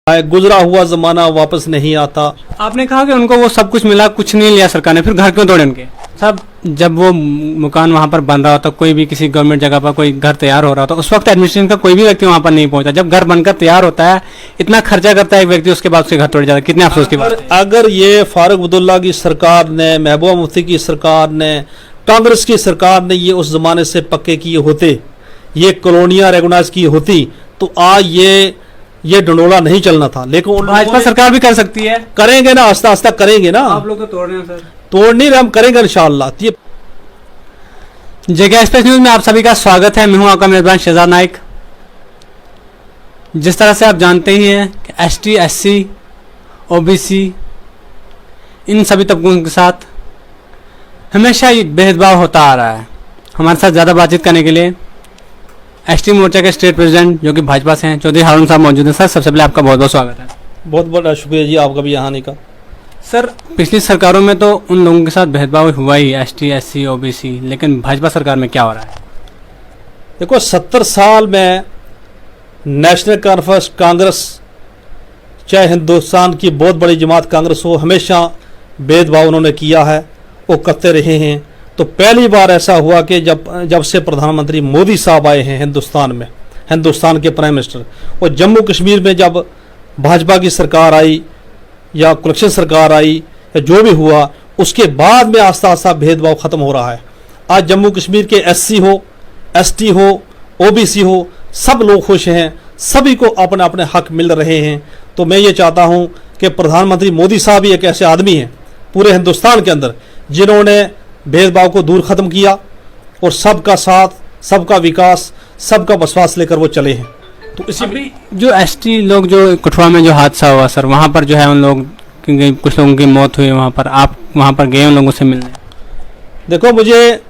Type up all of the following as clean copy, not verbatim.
गुजरा हुआ जमाना वापस नहीं आता। आपने कहा कि उनको वो सब कुछ मिला, कुछ नहीं लिया सरकार ने, फिर घर क्यों तोड़े उनके? सब जब वो मकान वहाँ पर बन रहा होता, कोई भी किसी गवर्नमेंट जगह पर कोई घर तैयार हो रहा होता, उस वक्त एडमिनिस्ट्रेशन का कोई भी व्यक्ति वहाँ पर नहीं पहुंचा। जब घर बनकर तैयार होता है, इतना खर्चा करता है एक व्यक्ति, उसके बाद उसके घर तोड़ जाता है। कितने अफसोस की बात है। अगर ये फारूक अब्दुल्ला की सरकार ने, महबूबा मुफ्ती की सरकार ने, कांग्रेस की सरकार ने ये उस जमाने से पक्के किए होते, ये कॉलोनियां रेगुनाइज की होती, तो आज ये डंडोला नहीं चलना था। लेकिन भाजपा सरकार भी कर सकती है, करेंगे ना, आस्ता आस्ता करेंगे ना। आप लोग तो तोड़ रहे हैं सर। तोड़ नहीं रहे, हम करेंगे इंशाअल्लाह। जेके एक्सप्रेस न्यूज में आप सभी का स्वागत है। मैं हूं आपका मेजबान शहजाद नाइक। जिस तरह से आप जानते ही हैं कि एसटी, एससी, ओबीसी, इन सभी तबकों के साथ हमेशा ही भेदभाव होता आ रहा है। हमारे साथ ज़्यादा बातचीत करने के लिए एसटी मोर्चा के स्टेट प्रेसिडेंट जो कि भाजपा से हैं, चौधरी हारून साहब मौजूद हैं। सर, सबसे पहले आपका बहुत बहुत स्वागत है। बहुत बहुत शुक्रिया जी आपका भी यहाँ आने का। सर, पिछली सरकारों में तो उन लोगों के साथ भेदभाव हुआ ही, एसटी, एससी, ओबीसी, लेकिन भाजपा सरकार में क्या हो रहा है? देखो, 70 साल में नेशनल कॉन्फ्रेंस कांग्रेस, चाहे हिंदुस्तान की बहुत बड़ी जमात कांग्रेस हो, हमेशा भेदभाव उन्होंने किया है, वो करते रहे हैं। तो पहली बार ऐसा हुआ कि जब से प्रधानमंत्री मोदी साहब आए हैं हिंदुस्तान में, हिंदुस्तान के प्राइम मिनिस्टर, और जम्मू कश्मीर में जब भाजपा की सरकार आई या कोalition सरकार आई या जो भी हुआ, उसके बाद में आस्ता आस्ता भेदभाव ख़त्म हो रहा है। आज जम्मू कश्मीर के एससी हो, एसटी हो, ओबीसी हो, सब लोग खुश हैं, सभी को अपने अपने हक मिल रहे हैं। तो मैं ये चाहता हूँ कि प्रधानमंत्री मोदी साहब ही एक ऐसे आदमी हैं पूरे हिंदुस्तान के अंदर जिन्होंने भेदभाव को दूर ख़त्म किया और सबका साथ, सबका विकास, सबका विश्वास लेकर वो चले हैं। तो इसी अभी जो एसटी लोग, जो कठुआ में जो हादसा हुआ सर, वहाँ पर जो है उन लोग कुछ लोगों की मौत हुई, वहाँ पर आप वहाँ पर गए उन लोगों से मिलने? देखो, मुझे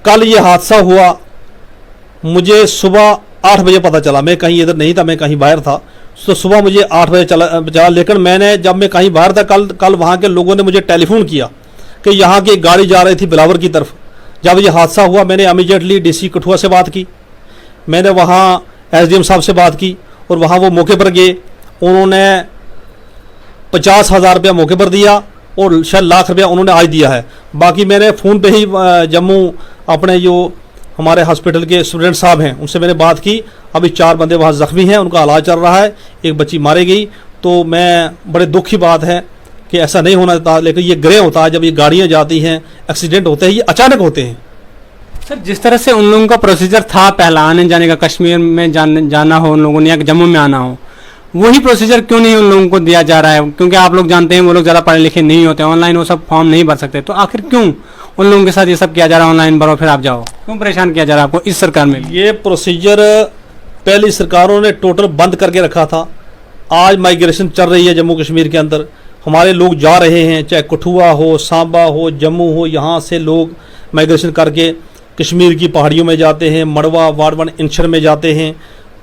कल ये हादसा हुआ, मुझे सुबह 8 बजे पता चला। मैं कहीं इधर नहीं था, मैं कहीं बाहर था। तो सुबह मुझे 8 बजे चला, लेकिन मैंने, जब मैं कहीं बाहर था, कल वहाँ के लोगों ने मुझे टेलीफोन किया कि यहाँ की एक गाड़ी जा रही थी बिलावर की तरफ। जब ये हादसा हुआ, मैंने इमीडिएटली डीसी कठुआ से बात की, मैंने वहाँ एसडीएम साहब से बात की, और वहाँ वो मौके पर गए। उन्होंने 50,000 रुपया मौके पर दिया और शायद लाख रुपया उन्होंने आज दिया है। बाकी मैंने फ़ोन पे ही जम्मू अपने जो हमारे हॉस्पिटल के स्टूडेंट साहब हैं उनसे मैंने बात की। अभी 4 बंदे वहाँ ज़ख्मी हैं, उनका इलाज चल रहा है, एक बच्ची मारी गई। तो मैं, बड़े दुख की बात है कि ऐसा नहीं होना था, लेकिन ये ग्रह होता है, जब ये गाड़ियाँ जाती हैं, एक्सीडेंट होते हैं, ये अचानक होते हैं। सर, जिस तरह से उन लोगों का प्रोसीजर था पहला आने जाने का, कश्मीर में जाना हो उन लोगों ने या जम्मू में आना हो, वही प्रोसीजर क्यों नहीं उन लोगों को दिया जा रहा है? क्योंकि आप लोग जानते हैं वो लोग ज़्यादा पढ़े लिखे नहीं होते, ऑनलाइन वो सब फॉर्म नहीं भर सकते। तो आखिर क्यों उन लोगों के साथ ये सब किया जा रहा है, ऑनलाइन भरो फिर आप जाओ? क्यों परेशान किया जा रहा है आपको इस सरकार में? ये प्रोसीजर पहली सरकारों ने टोटल बंद करके रखा था। आज माइग्रेशन चल रही है जम्मू कश्मीर के अंदर, हमारे लोग जा रहे हैं, चाहे कठुआ हो, सांबा हो, जम्मू हो, यहाँ से लोग माइग्रेशन करके कश्मीर की पहाड़ियों में जाते हैं, मड़वा, वाड़वन, इंशर में जाते हैं।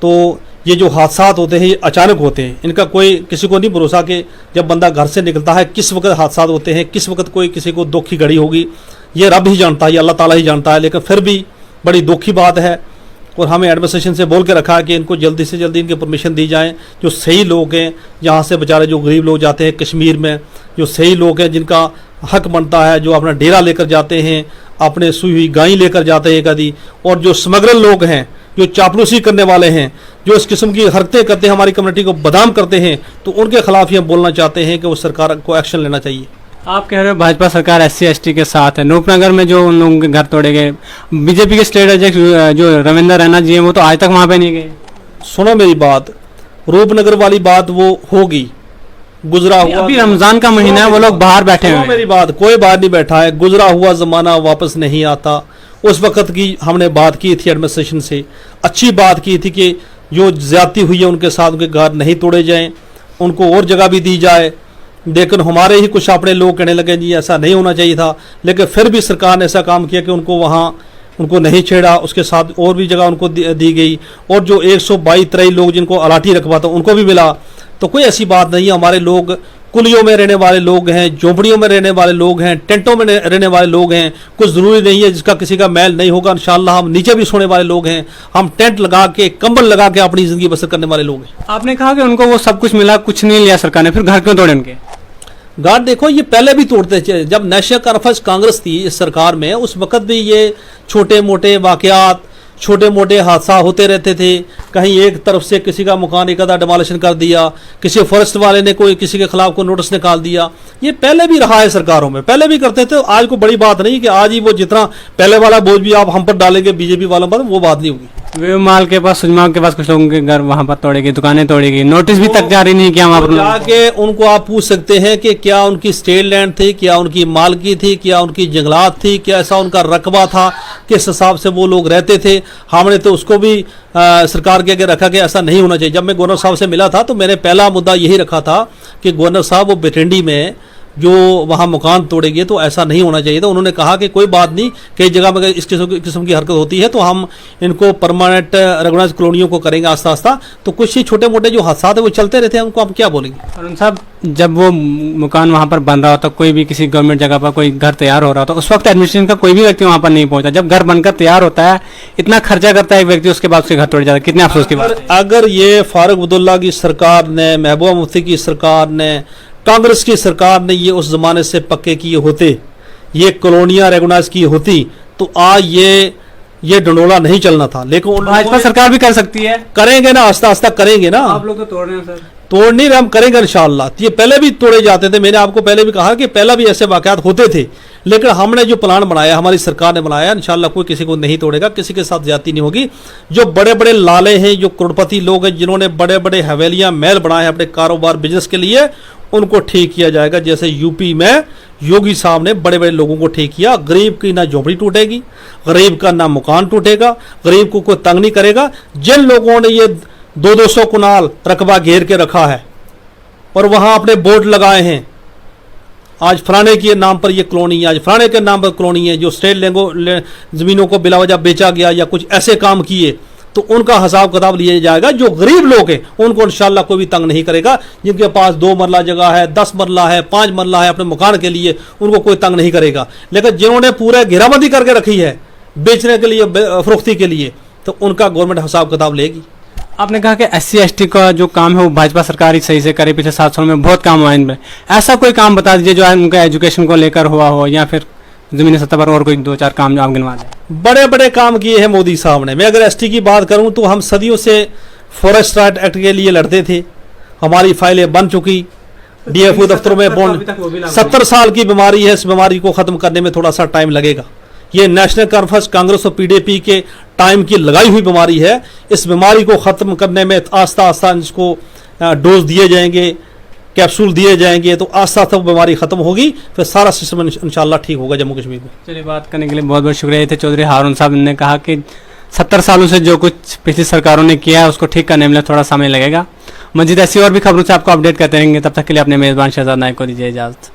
तो ये जो हादसात होते हैं ये अचानक होते हैं, इनका कोई किसी को नहीं भरोसा कि जब बंदा घर से निकलता है किस वक्त हादसात होते हैं, किस वक्त कोई किसी को दुख की घड़ी होगी, ये रब ही जानता है, ये अल्लाह ताला ही जानता है। लेकिन फिर भी बड़ी दुख की बात है, और हमें एडमिनिस्ट्रेशन से बोल के रखा है कि इनको जल्दी से जल्दी इनकी परमिशन दी जाए। जो सही लोग हैं, यहाँ से बेचारे जो गरीब लोग जाते हैं कश्मीर में, जो सही लोग हैं जिनका हक बनता है, जो अपना डेरा लेकर जाते हैं, अपने सुई हुई गाय लेकर जाते हैं कभी, और जो स्मगलर लोग हैं, जो चापलूसी करने वाले हैं, जो इस किस्म की हरकतें करते हैं, हमारी कम्युनिटी को बदनाम करते हैं, तो उनके खिलाफ ही हम बोलना चाहते हैं कि वो सरकार को एक्शन लेना चाहिए। आप कह रहे हो भाजपा सरकार एससी एसटी के साथ है। रूपनगर में जो उन लोगों के घर तोड़े गए, बीजेपी के स्टेट अध्यक्ष जो रविंद्र रैना जी हैं, वो तो आज तक वहाँ पे नहीं गए। सुनो मेरी बात, रूपनगर वाली बात वो होगी, गुजरा हुआ, अभी रमजान का महीना है, वो लोग बाहर बैठे हुए हैं। मेरी बात, कोई बाहर नहीं बैठा है, गुजरा हुआ जमाना वापस नहीं आता। उस वक्त की हमने बात की थी एडमिनिस्ट्रेशन से, अच्छी बात की थी कि जो ज्यादती हुई है उनके साथ, उनके घर नहीं तोड़े जाएं, उनको और जगह भी दी जाए। लेकिन हमारे ही कुछ अपने लोग कहने लगे जी ऐसा नहीं होना चाहिए था, लेकिन फिर भी सरकार ने ऐसा काम किया कि उनको वहाँ उनको नहीं छेड़ा, उसके साथ और भी जगह उनको दी गई, और जो 122-23 लोग जिनको अलाटी रखवा था उनको भी मिला। तो कोई ऐसी बात नहीं है, हमारे लोग कुलियों में रहने वाले लोग हैं, झोंपड़ियों में रहने वाले लोग हैं, टेंटों में रहने वाले लोग हैं। कुछ ज़रूरी नहीं है जिसका किसी का मैल नहीं होगा, इंशाल्लाह हम नीचे भी सोने वाले लोग हैं। हम टेंट लगा के, कंबल लगा के अपनी ज़िंदगी बसर करने वाले लोग हैं। आपने कहा कि उनको वो सब कुछ मिला, कुछ नहीं लिया सरकार ने, फिर घर क्यों तोड़े उनके? गार्ड देखो, ये पहले भी तोड़ते थे। जब नेशनल कॉन्फ्रेंस कांग्रेस थी इस सरकार में, उस वक्त भी ये छोटे मोटे वाकयात, छोटे मोटे हादसा होते रहते थे। कहीं एक तरफ से किसी का मकान एक आधा डिमोलिशन कर दिया, किसी फॉरेस्ट वाले ने कोई किसी के खिलाफ कोई नोटिस निकाल दिया। ये पहले भी रहा है सरकारों में, पहले भी करते थे। आज को बड़ी बात नहीं कि आज ही वो जितना पहले वाला बोझ भी आप हम पर डालेंगे बीजेपी वालों पर, वो बात नहीं होगी। वेवमाल के पास, सुजमा के पास कुछ लोगों के घर वहां पर तोड़ेगी, दुकानें तोड़ेगी, नोटिस भी तक जारी नहीं किया वहां पर। जाके उनको आप पूछ सकते हैं कि क्या उनकी स्टेट लैंड थी, क्या उनकी मालकी थी, क्या उनकी जंगलात थी, क्या ऐसा उनका रकबा था, किस हिसाब से वो लोग रहते थे। हमने तो उसको भी सरकार के आगे रखा कि ऐसा नहीं होना चाहिए। जब मैं गवर्नर साहब से मिला था तो मैंने पहला मुद्दा यही रखा था कि गवर्नर साहब वो भिटिंडी में जो वहाँ मकान तोड़ेंगे तो ऐसा नहीं होना चाहिए था। उन्होंने कहा कि कोई बात नहीं, कई जगह में इस किस्म की हरकत होती है तो हम इनको परमानेंट रेगुलाइज कॉलोनियों को करेंगे आस्ता आस्ता। तो कुछ ही छोटे मोटे जो हादसा है वो चलते रहते हैं, उनको हम क्या बोलेंगे। अरुण साहब, जब वो मकान वहाँ पर बन रहा होता, कोई भी किसी गवर्नमेंट जगह पर कोई घर तैयार हो रहा होता, उस वक्त एडमिनिस्ट्रेशन का कोई भी व्यक्ति वहाँ पर नहीं पहुंचा। जब घर बनकर तैयार होता है, इतना खर्चा करता है एक व्यक्ति, उसके बाद उसके घर तोड़ जाता है, कितने अफसोस की बात है। अगर ये फारूक अब्दुल्ला की सरकार ने, महबूबा मुफ्ती की सरकार ने, कांग्रेस की सरकार ने ये उस जमाने से पक्के किए होते, ये कॉलोनियां रेगुनाइज की होती, तो आज ये डंडोला नहीं चलना था। लेकिन भाजपा सरकार भी कर सकती है, करेंगे ना, आस्ता आस्ता करेंगे ना। आप लोग तो तोड़ रहे हैं सर। तोड़ नहीं रहे, हम करेंगे इंशाअल्लाह। ये पहले भी तोड़े जाते थे, मैंने आपको पहले भी कहा कि पहला भी ऐसे वाकयात होते थे। लेकिन हमने जो प्लान बनाया, हमारी सरकार ने बनाया, इंशाअल्लाह कोई किसी को नहीं तोड़ेगा, किसी के साथ ज्यादती नहीं होगी। जो बड़े बड़े लाले हैं, जो करोड़पति लोग हैं, जिन्होंने बड़े बड़े हवेलियां, महल बनाए हैं अपने कारोबार बिजनेस के लिए, उनको ठीक किया जाएगा। जैसे यूपी में योगी साहब ने बड़े बड़े लोगों को ठीक किया। गरीब की ना झोपड़ी टूटेगी, गरीब का ना मकान टूटेगा, गरीब को कोई तंग नहीं करेगा। जिन लोगों ने ये 200 कुनाल रकबा घेर के रखा है और वहां अपने बोर्ड लगाए हैं, आज फलाने के नाम पर ये कॉलोनी है, आज फलाने के नाम पर कॉलोनी है, जो स्टेट जमीनों को बिलावजह बेचा गया या कुछ ऐसे काम किए, तो उनका हिसाब किताब लिया जाएगा। जो गरीब लोग हैं उनको इंशाल्लाह कोई भी तंग नहीं करेगा। जिनके पास 2 मरला जगह है, 10 मरला है, 5 मरला है अपने मकान के लिए, उनको कोई तंग नहीं करेगा। लेकिन जिन्होंने पूरे घेराबंदी करके रखी है बेचने के लिए, फरोख्ती के लिए, तो उनका गवर्नमेंट हिसाब किताब लेगी। आपने कहा कि SC/ST का जो काम है वो भाजपा सरकार ही सही से करे, पिछले 7 सालों में बहुत काम हुआ इनमें। ऐसा कोई काम बता दीजिए जो उनका एजुकेशन को लेकर हुआ हो, या फिर जमीनी सतह पर और कोई 2-4 काम जो आप गिनवा दें। बड़े बड़े काम किए हैं मोदी साहब ने। मैं अगर ST की बात करूं तो हम सदियों से फॉरेस्ट राइट एक्ट के लिए लड़ते थे, हमारी फाइलें बन चुकी, DFO दफ्तरों में बॉन्ड। 70 साल की बीमारी है, इस बीमारी को खत्म करने में थोड़ा सा टाइम लगेगा। ये नेशनल कॉन्फ्रेंस कांग्रेस और PDP के टाइम की लगाई हुई बीमारी है। इस बीमारी को खत्म करने में आस्ता आस्ता इसको डोज दिए जाएंगे, कैप्सूल दिए जाएंगे, तो आस्ता आस्ता वो बीमारी खत्म होगी, फिर सारा सिस्टम इंशाल्लाह ठीक होगा जम्मू कश्मीर में। चलिए, बात करने के लिए बहुत बहुत शुक्रिया। ये थे चौधरी हारून साहब ने कहा कि 70 सालों से जो कुछ पिछली सरकारों ने किया है उसको ठीक करने में थोड़ा समय लगेगा। मजीद ऐसी और भी खबरों से आपको अपडेट करते रहेंगे। तब तक के लिए अपने मेजबान शहजाद नायक को दीजिए इजाजत।